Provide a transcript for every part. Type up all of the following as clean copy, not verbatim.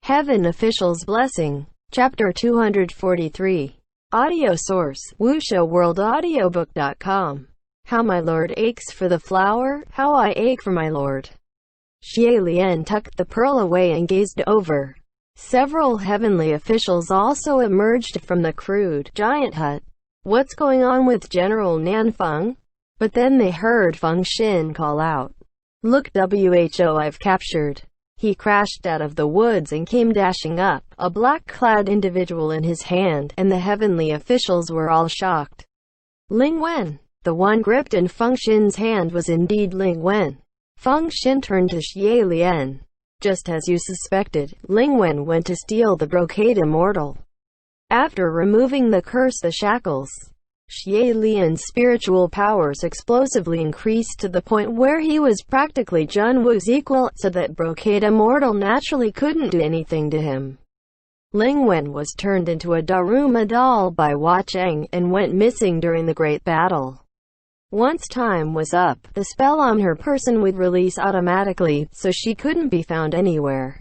Heaven Official's Blessing. Chapter 243. Audio source: WuXiaWorldAudiobook.com. How my Lord aches for the flower, how I ache for my Lord. Xie Lian tucked the pearl away and gazed over. Several heavenly officials also emerged from the crude, giant hut. What's going on with General Nanfeng? But then they heard Feng Xin call out, "Look, WHO, I've captured." He crashed out of the woods and came dashing up, a black-clad individual in his hand, and the heavenly officials were all shocked. Ling Wen. The one gripped in Feng Xin's hand was indeed Ling Wen. Feng Xin turned to Xie Lian. "Just as you suspected, Ling Wen went to steal the brocade immortal. After removing the curse, the shackles." Xie Lian's spiritual powers explosively increased to the point where he was practically Jun Wu's equal, so that brocade immortal naturally couldn't do anything to him. Ling Wen was turned into a Daruma doll by Hua Cheng, and went missing during the Great Battle. Once time was up, the spell on her person would release automatically, so she couldn't be found anywhere.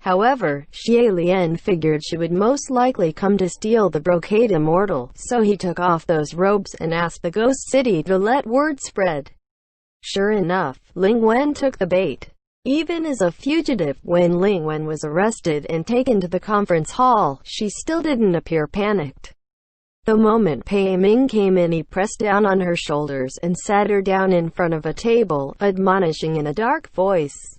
However, Xie Lian figured she would most likely come to steal the brocade immortal, so he took off those robes and asked the ghost city to let word spread. Sure enough, Ling Wen took the bait. Even as a fugitive, when Ling Wen was arrested and taken to the conference hall, she still didn't appear panicked. The moment Pei Ming came in, he pressed down on her shoulders and sat her down in front of a table, admonishing in a dark voice,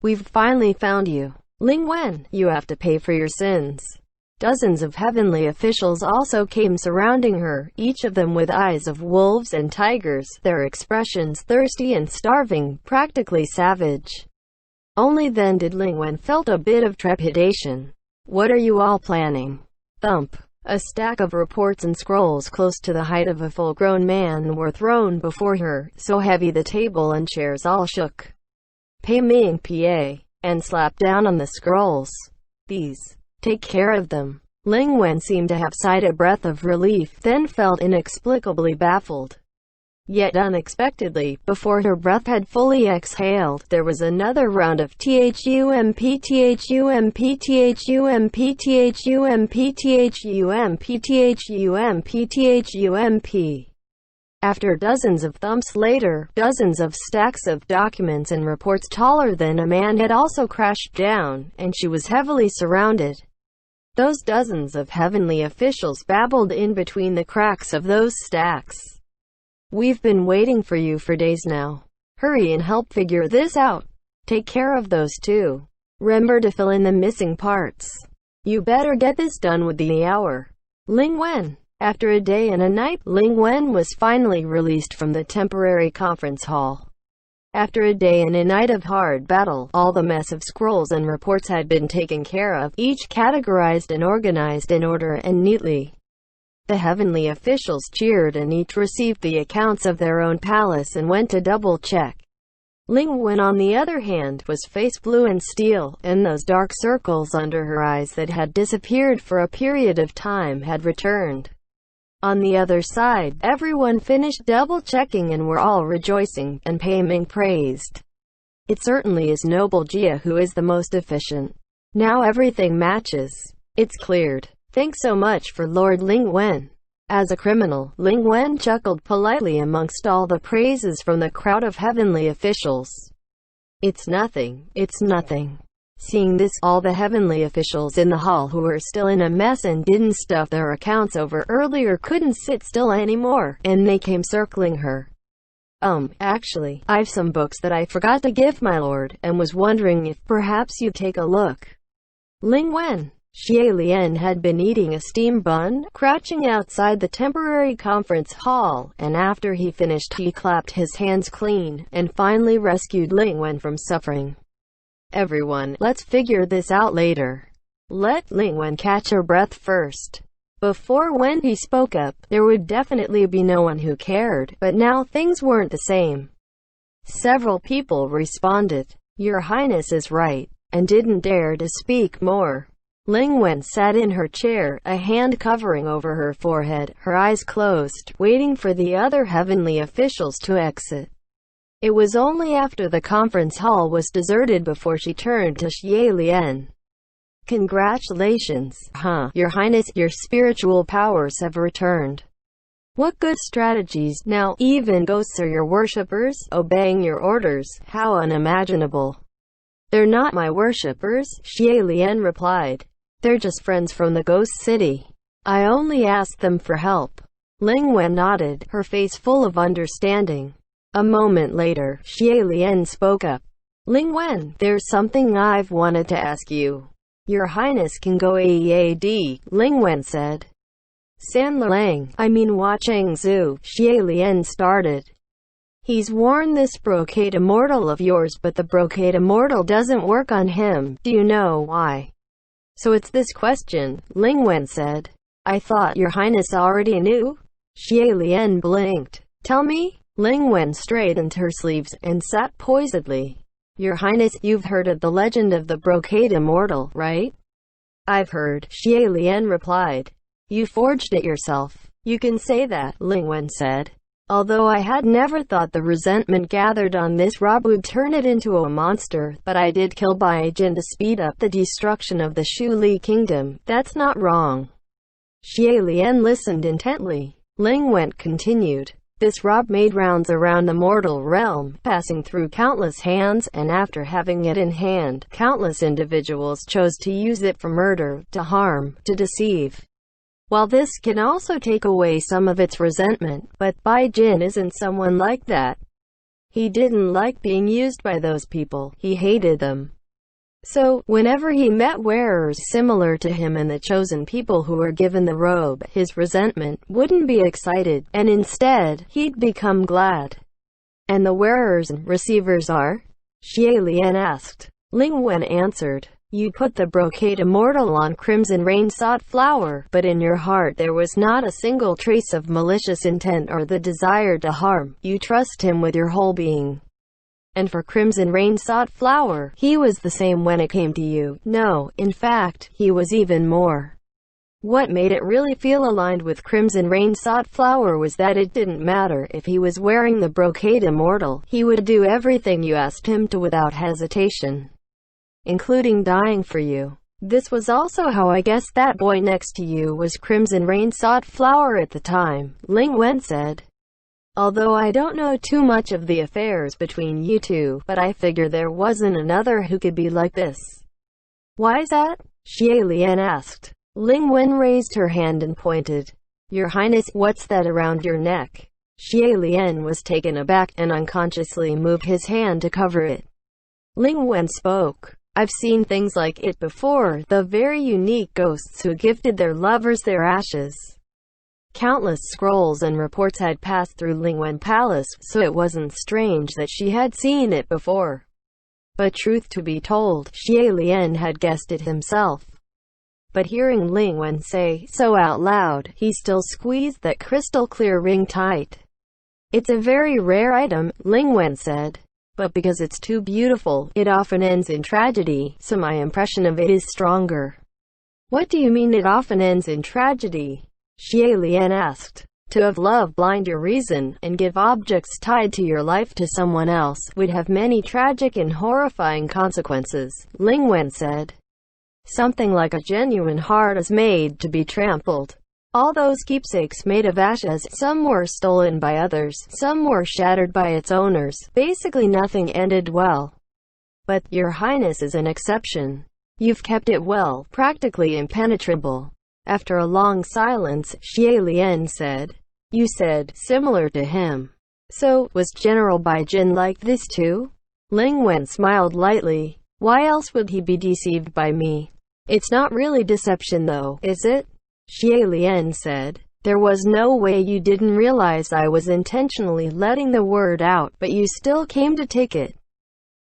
"We've finally found you. Ling Wen, you have to pay for your sins." Dozens of heavenly officials also came surrounding her, each of them with eyes of wolves and tigers, their expressions thirsty and starving, practically savage. Only then did Ling Wen felt a bit of trepidation. "What are you all planning?" Thump. A stack of reports and scrolls close to the height of a full-grown man were thrown before her, so heavy the table and chairs all shook. Pei Ming PA. And slapped down on the scrolls. "These. Take care of them." Ling Wen seemed to have sighed a breath of relief, then felt inexplicably baffled. Yet unexpectedly, before her breath had fully exhaled, there was another round of THUMP THUMP THUMP THUMP THUMP THUMP THUMP. After dozens of thumps later, dozens of stacks of documents and reports taller than a man had also crashed down, and she was heavily surrounded. Those dozens of heavenly officials babbled in between the cracks of those stacks. "We've been waiting for you for days now. Hurry and help figure this out. Take care of those two. Remember to fill in the missing parts. You better get this done within the hour." Ling Wen. After a day and a night, Ling Wen was finally released from the temporary conference hall. After a day and a night of hard battle, all the mess of scrolls and reports had been taken care of, each categorized and organized in order and neatly. The heavenly officials cheered and each received the accounts of their own palace and went to double-check. Ling Wen, on the other hand, was face blue and steel, and those dark circles under her eyes that had disappeared for a period of time had returned. On the other side, everyone finished double-checking and were all rejoicing, and Pei Ming praised. "It certainly is Noble Jia who is the most efficient. Now everything matches. It's cleared. Thanks so much for Lord Ling Wen." As a criminal, Ling Wen chuckled politely amongst all the praises from the crowd of heavenly officials. "It's nothing, it's nothing." Seeing this, all the heavenly officials in the hall who were still in a mess and didn't stuff their accounts over earlier couldn't sit still anymore, and they came circling her. Actually, I've some books that I forgot to give my lord, and was wondering if perhaps you'd take a look." Ling Wen. Xie Lian had been eating a steam bun, crouching outside the temporary conference hall, and after he finished he clapped his hands clean, and finally rescued Ling Wen from suffering. "Everyone, let's figure this out later. Let Ling Wen catch her breath first." Before, when he spoke up, there would definitely be no one who cared, but now things weren't the same. Several people responded, "Your Highness is right," and didn't dare to speak more. Ling Wen sat in her chair, a hand covering over her forehead, her eyes closed, waiting for the other heavenly officials to exit. It was only after the conference hall was deserted before she turned to Xie Lian. Congratulations, Your Highness, your spiritual powers have returned. What good strategies. Now, even ghosts are your worshippers, obeying your orders. How unimaginable. They're not my worshippers, Xie Lian replied. They're just friends from the ghost city. I only asked them for help. Ling Wen nodded, her face full of understanding. A moment later, Xie Lian spoke up. Ling Wen, there's something I've wanted to ask you. Your Highness can go AEAD, Ling Wen said. San Lang, I mean Hua Chengzu, Xie Lian started. He's worn this brocade immortal of yours, but the brocade immortal doesn't work on him. Do you know why? So it's this question, Ling Wen said. I thought your Highness already knew? Xie Lian blinked. Tell me? Ling Wen straightened her sleeves and sat poisedly. Your Highness, you've heard of the legend of the brocade immortal, right? I've heard, Xie Lian replied. You forged it yourself. You can say that, Ling Wen said. Although I had never thought the resentment gathered on this rob would turn it into a monster, but I did kill Bai Jin to speed up the destruction of the Shu Li kingdom. That's not wrong. Xie Lian listened intently. Ling Wen continued. This rob made rounds around the mortal realm, passing through countless hands, and after having it in hand, countless individuals chose to use it for murder, to harm, to deceive. While this can also take away some of its resentment, but Bai Jin isn't someone like that. He didn't like being used by those people, he hated them. So, whenever he met wearers similar to him and the chosen people who were given the robe, his resentment wouldn't be excited, and instead, he'd become glad. And the wearers and receivers are? Xie Lian asked. Ling Wen answered. You put the brocade immortal on Crimson Rain-sought flower, but in your heart there was not a single trace of malicious intent or the desire to harm. You trust him with your whole being. And for Crimson Rain-sought flower, he was the same when it came to you. No, in fact, he was even more. What made it really feel aligned with Crimson Rain-sought flower was that it didn't matter if he was wearing the brocade immortal, he would do everything you asked him to without hesitation, including dying for you. This was also how I guessed that boy next to you was Crimson Rain-sought flower at the time, Ling Wen said. Although I don't know too much of the affairs between you two, but I figure there wasn't another who could be like this. Why's that? Xie Lian asked. Ling Wen raised her hand and pointed. Your Highness, what's that around your neck? Xie Lian was taken aback and unconsciously moved his hand to cover it. Ling Wen spoke. I've seen things like it before, the very unique ghosts who gifted their lovers their ashes. Countless scrolls and reports had passed through Lingwen Palace, so it wasn't strange that she had seen it before. But truth to be told, Xie Lian had guessed it himself. But hearing Lingwen say so out loud, he still squeezed that crystal-clear ring tight. It's a very rare item, Lingwen said. But because it's too beautiful, it often ends in tragedy, so my impression of it is stronger. What do you mean it often ends in tragedy? Xie Lian asked. To have love blind your reason, and give objects tied to your life to someone else, would have many tragic and horrifying consequences, Lingwen said. Something like a genuine heart is made to be trampled. All those keepsakes made of ashes, some were stolen by others, some were shattered by its owners. Basically nothing ended well. But, Your Highness is an exception. You've kept it well, practically impenetrable. After a long silence, Xie Lian said. You said, similar to him. So, was General Bai Jin like this too? Lingwen smiled lightly. Why else would he be deceived by me? It's not really deception though, is it? Xie Lian said. There was no way you didn't realize I was intentionally letting the word out, but you still came to take it.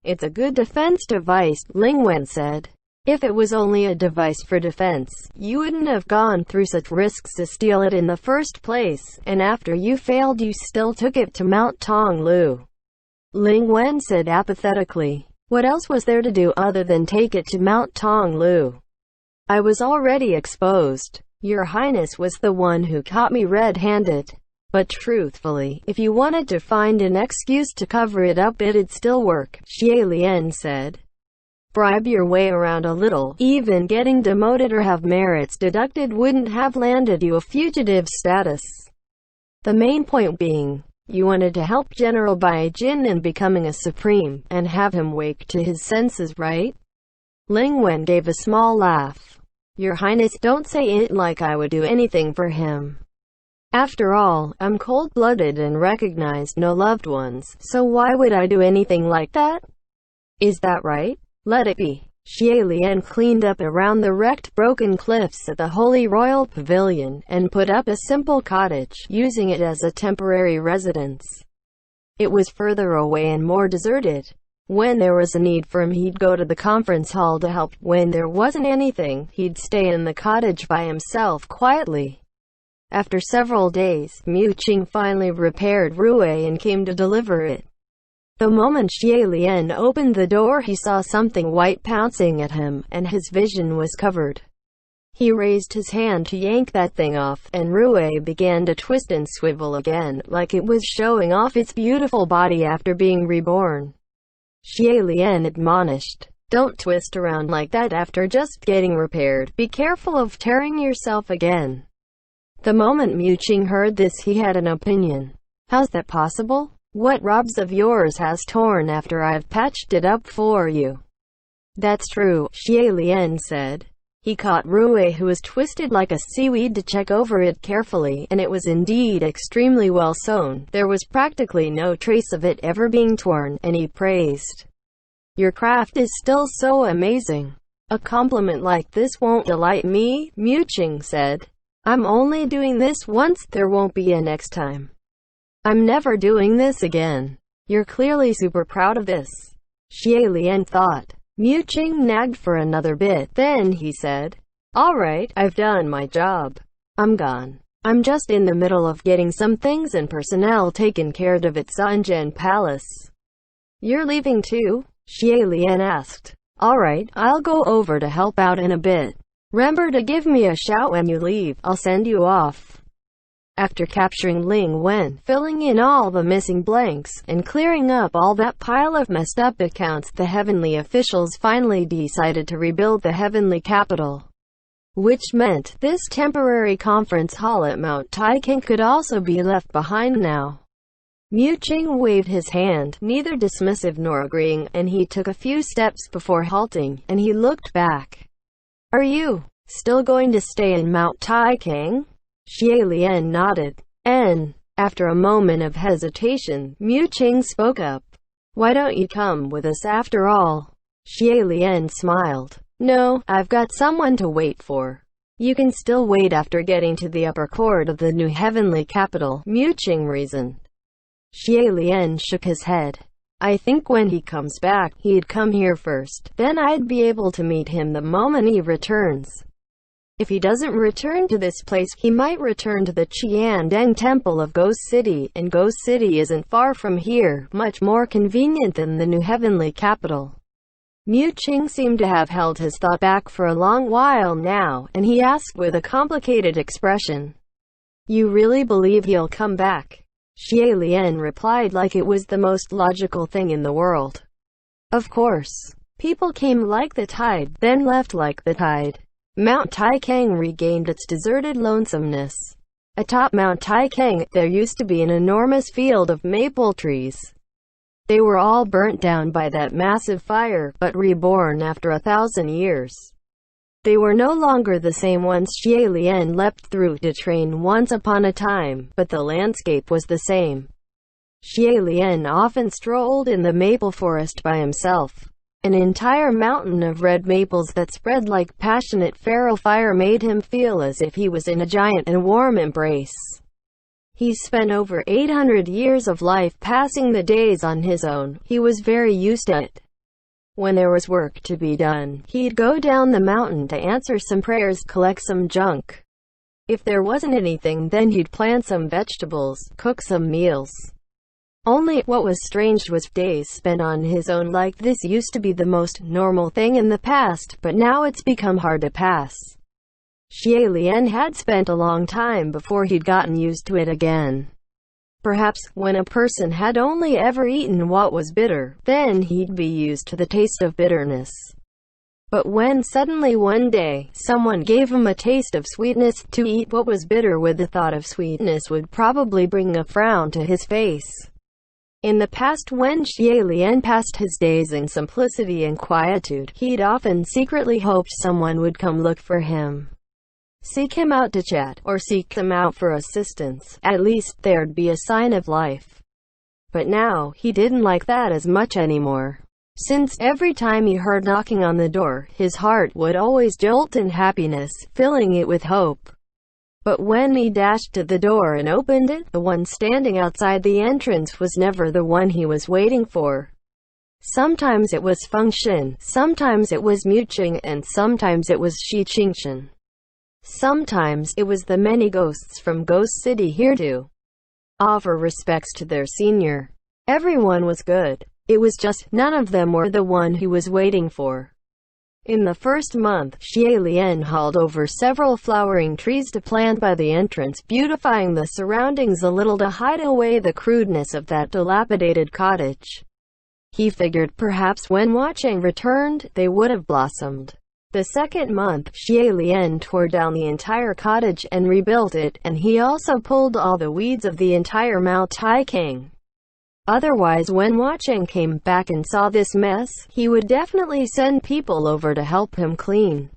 It's a good defense device, Lingwen said. If it was only a device for defense, you wouldn't have gone through such risks to steal it in the first place, and after you failed you still took it to Mount Tonglu. Lingwen said apathetically. What else was there to do other than take it to Mount Tonglu? I was already exposed. Your Highness was the one who caught me red-handed. But truthfully, if you wanted to find an excuse to cover it up it'd still work, Xie Lian said. bribe your way around a little. Even getting demoted or have merits deducted wouldn't have landed you a fugitive status. The main point being, you wanted to help General Bai Jin in becoming a supreme, and have him wake to his senses, right? Ling Wen gave a small laugh. Your Highness, don't say it like I would do anything for him. After all, I'm cold-blooded and recognized no loved ones, so why would I do anything like that? Is that right? Let it be. Xie Lian cleaned up around the wrecked, broken cliffs at the Holy Royal Pavilion, and put up a simple cottage, using it as a temporary residence. It was further away and more deserted. When there was a need for him, he'd go to the conference hall to help. When there wasn't anything, he'd stay in the cottage by himself quietly. After several days, Mu Qing finally repaired Rue and came to deliver it. The moment Xie Lian opened the door, he saw something white pouncing at him, and his vision was covered. He raised his hand to yank that thing off, and Rue began to twist and swivel again, like it was showing off its beautiful body after being reborn. Xie Lian admonished, "Don't twist around like that after just getting repaired. Be careful of tearing yourself again." The moment Mu Qing heard this, he had an opinion. "How's that possible? What robes of yours has torn after I've patched it up for you?" "That's true," Xie Lian said. He caught Rue, who was twisted like a seaweed, to check over it carefully, and it was indeed extremely well sewn. There was practically no trace of it ever being torn, and he praised, "Your craft is still so amazing." "A compliment like this won't delight me," Mu Qing said. "I'm only doing this once, there won't be a next time. I'm never doing this again." "You're clearly super proud of this," Xie Lian thought. Mu Qing nagged for another bit, then he said, "All right, I've done my job. I'm gone. I'm just in the middle of getting some things and personnel taken care of at Sanjian Palace." "You're leaving too?" Xie Lian asked. "All right, I'll go over to help out in a bit. Remember to give me a shout when you leave, I'll send you off." After capturing Ling Wen, filling in all the missing blanks, and clearing up all that pile of messed up accounts, the heavenly officials finally decided to rebuild the heavenly capital. Which meant, this temporary conference hall at Mount Taiking could also be left behind now. Mu Qing waved his hand, neither dismissive nor agreeing, and he took a few steps before halting, and he looked back. "Are you still going to stay in Mount Taiking?" Xie Lian nodded, and, after a moment of hesitation, Mu Qing spoke up. "Why don't you come with us after all?" Xie Lian smiled. "No, I've got someone to wait for." "You can still wait after getting to the upper court of the new heavenly capital," Mu Qing reasoned. Xie Lian shook his head. "I think when he comes back, he'd come here first. Then I'd be able to meet him the moment he returns. If he doesn't return to this place, he might return to the Qiandeng Temple of Ghost City, and Ghost City isn't far from here, much more convenient than the new heavenly capital." Mu Qing seemed to have held his thought back for a long while now, and he asked with a complicated expression, "You really believe he'll come back?" Xie Lian replied like it was the most logical thing in the world. "Of course. People came like the tide, then left like the tide." Mount Taikang regained its deserted lonesomeness. Atop Mount Taikang, there used to be an enormous field of maple trees. They were all burnt down by that massive fire, but reborn after 1,000 years. They were no longer the same ones Xie Lian leapt through to train once upon a time, but the landscape was the same. Xie Lian often strolled in the maple forest by himself. An entire mountain of red maples that spread like passionate feral fire made him feel as if he was in a giant and warm embrace. He spent over 800 years of life passing the days on his own. He was very used to it. When there was work to be done, he'd go down the mountain to answer some prayers, collect some junk. If there wasn't anything, then he'd plant some vegetables, cook some meals. Only, what was strange was days spent on his own like this used to be the most normal thing in the past, but now it's become hard to pass. Xie Lian had spent a long time before he'd gotten used to it again. Perhaps, when a person had only ever eaten what was bitter, then he'd be used to the taste of bitterness. But when suddenly one day, someone gave him a taste of sweetness, to eat what was bitter with the thought of sweetness would probably bring a frown to his face. In the past, when Xie Lian passed his days in simplicity and quietude, he'd often secretly hoped someone would come look for him, seek him out to chat, or seek them out for assistance. At least there'd be a sign of life. But now, he didn't like that as much anymore, since every time he heard knocking on the door, his heart would always jolt in happiness, filling it with hope. But when he dashed to the door and opened it, the one standing outside the entrance was never the one he was waiting for. Sometimes it was Feng Xin, sometimes it was Mu Qing, and sometimes it was Shi Qingshan. Sometimes it was the many ghosts from Ghost City here to offer respects to their senior. Everyone was good. It was just, none of them were the one he was waiting for. In the first month, Xie Lian hauled over several flowering trees to plant by the entrance, beautifying the surroundings a little to hide away the crudeness of that dilapidated cottage. He figured perhaps when Huacheng returned, they would have blossomed. The second month, Xie Lian tore down the entire cottage and rebuilt it, and he also pulled all the weeds of the entire Mao Taikang. Otherwise, when Huacheng came back and saw this mess, he would definitely send people over to help him clean.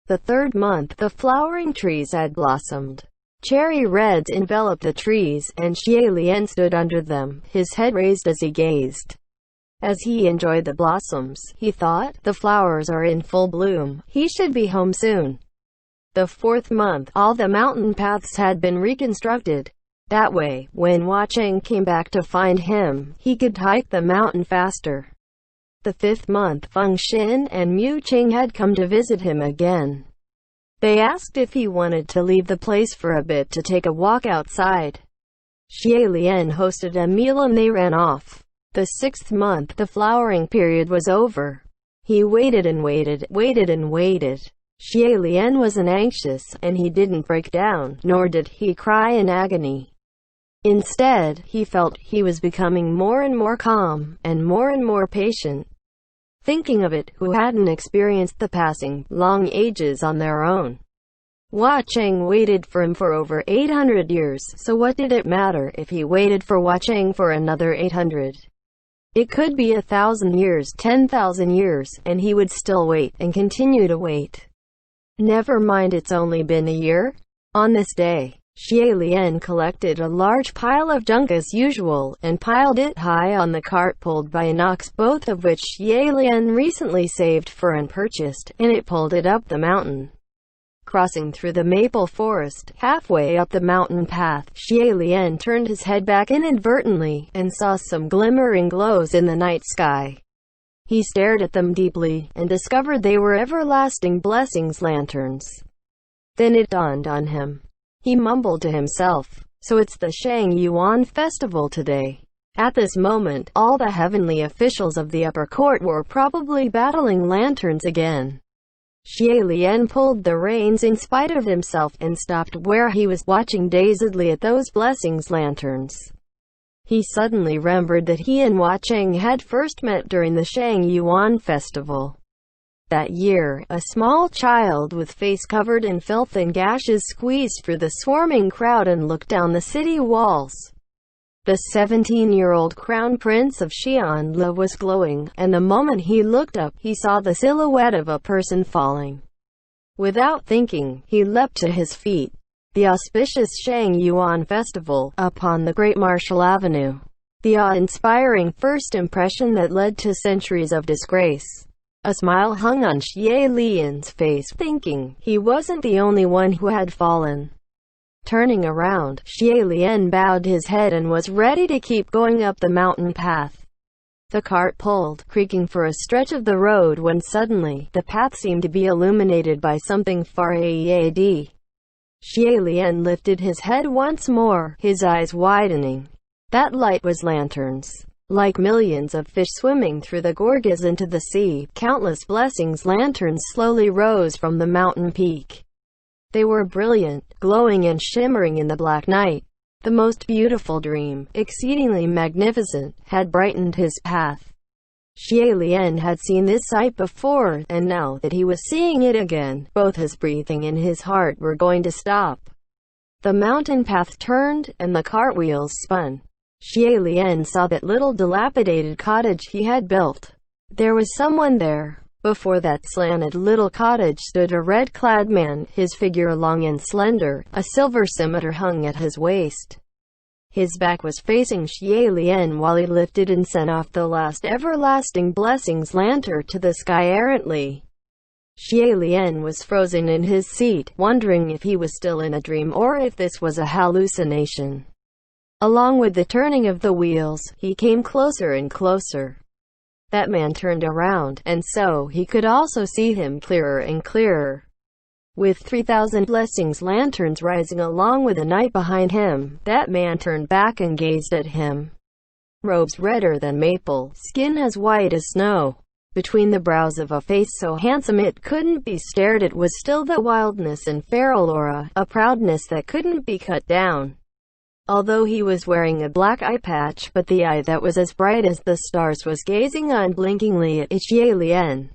The third month, the flowering trees had blossomed. Cherry reds enveloped the trees, and Xie Lian stood under them, his head raised as he gazed. As he enjoyed the blossoms, he thought, the flowers are in full bloom, he should be home soon. The fourth month, all the mountain paths had been reconstructed. That way, when Huacheng came back to find him, he could hike the mountain faster. The fifth month, Feng Xin and Mu Qing had come to visit him again. They asked if he wanted to leave the place for a bit to take a walk outside. Xie Lian hosted a meal and they ran off. The sixth month, the flowering period was over. He waited and waited, waited and waited. Xie Lian wasn't anxious, and he didn't break down, nor did he cry in agony. Instead, he felt he was becoming more and more calm, and more patient. Thinking of it, who hadn't experienced the passing, long ages on their own. Huacheng waited for him for over 800 years, so what did it matter if he waited for Huacheng for another 800? It could be 1,000 years, 10,000 years, and he would still wait, and continue to wait. Never mind, it's only been a year. On this day, Xie Lian collected a large pile of junk as usual, and piled it high on the cart pulled by an ox, both of which Xie Lian recently saved for and purchased, and it pulled it up the mountain. Crossing through the maple forest, halfway up the mountain path, Xie Lian turned his head back inadvertently, and saw some glimmering glows in the night sky. He stared at them deeply, and discovered they were everlasting blessings lanterns. Then it dawned on him. He mumbled to himself, so it's the Shang Yuan festival today. At this moment, all the heavenly officials of the upper court were probably battling lanterns again. Xie Lian pulled the reins in spite of himself, and stopped where he was, watching dazedly at those blessings lanterns. He suddenly remembered that he and Huacheng had first met during the Shang Yuan festival. That year, a small child with face covered in filth and gashes squeezed through the swarming crowd and looked down the city walls. The 17-year-old crown prince of Xianle was glowing, and the moment he looked up, he saw the silhouette of a person falling. Without thinking, he leapt to his feet. The auspicious Shang Yuan festival, upon the Great Martial Avenue. The awe-inspiring first impression that led to centuries of disgrace. A smile hung on Xie Lian's face, thinking he wasn't the only one who had fallen. Turning around, Xie Lian bowed his head and was ready to keep going up the mountain path. The cart pulled, creaking for a stretch of the road when suddenly, the path seemed to be illuminated by something far ahead. Xie Lian lifted his head once more, his eyes widening. That light was lanterns. Like millions of fish swimming through the gorges into the sea, countless blessings lanterns slowly rose from the mountain peak. They were brilliant, glowing and shimmering in the black night. The most beautiful dream, exceedingly magnificent, had brightened his path. Xie Lian had seen this sight before, and now that he was seeing it again, both his breathing and his heart were going to stop. The mountain path turned, and the cartwheels spun. Xie Lian saw that little dilapidated cottage he had built. There was someone there. Before that slanted little cottage stood a red-clad man, his figure long and slender, a silver scimitar hung at his waist. His back was facing Xie Lian while he lifted and sent off the last everlasting blessings lantern to the sky errantly. Xie Lian was frozen in his seat, wondering if he was still in a dream or if this was a hallucination. Along with the turning of the wheels, he came closer and closer. That man turned around, and so he could also see him clearer and clearer. With 3,000 blessings lanterns rising along with the night behind him, that man turned back and gazed at him. Robes redder than maple, skin as white as snow. Between the brows of a face so handsome it couldn't be stared at was still the wildness and feral aura, a proudness that couldn't be cut down. Although he was wearing a black eye patch, but the eye that was as bright as the stars was gazing unblinkingly at Xie Lian.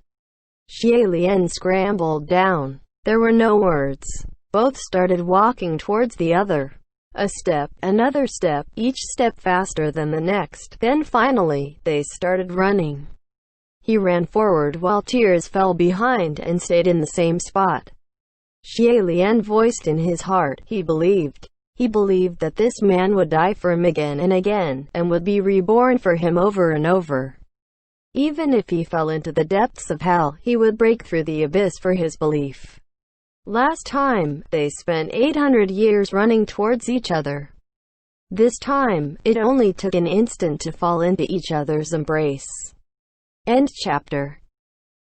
Xie Lian scrambled down. There were no words. Both started walking towards the other. A step, another step, each step faster than the next. Then finally, they started running. He ran forward while tears fell behind and stayed in the same spot. Xie Lian voiced in his heart, he believed. He believed that this man would die for him again and again, and would be reborn for him over and over. Even if he fell into the depths of hell, he would break through the abyss for his belief. Last time, they spent 800 years running towards each other. This time, it only took an instant to fall into each other's embrace. End chapter.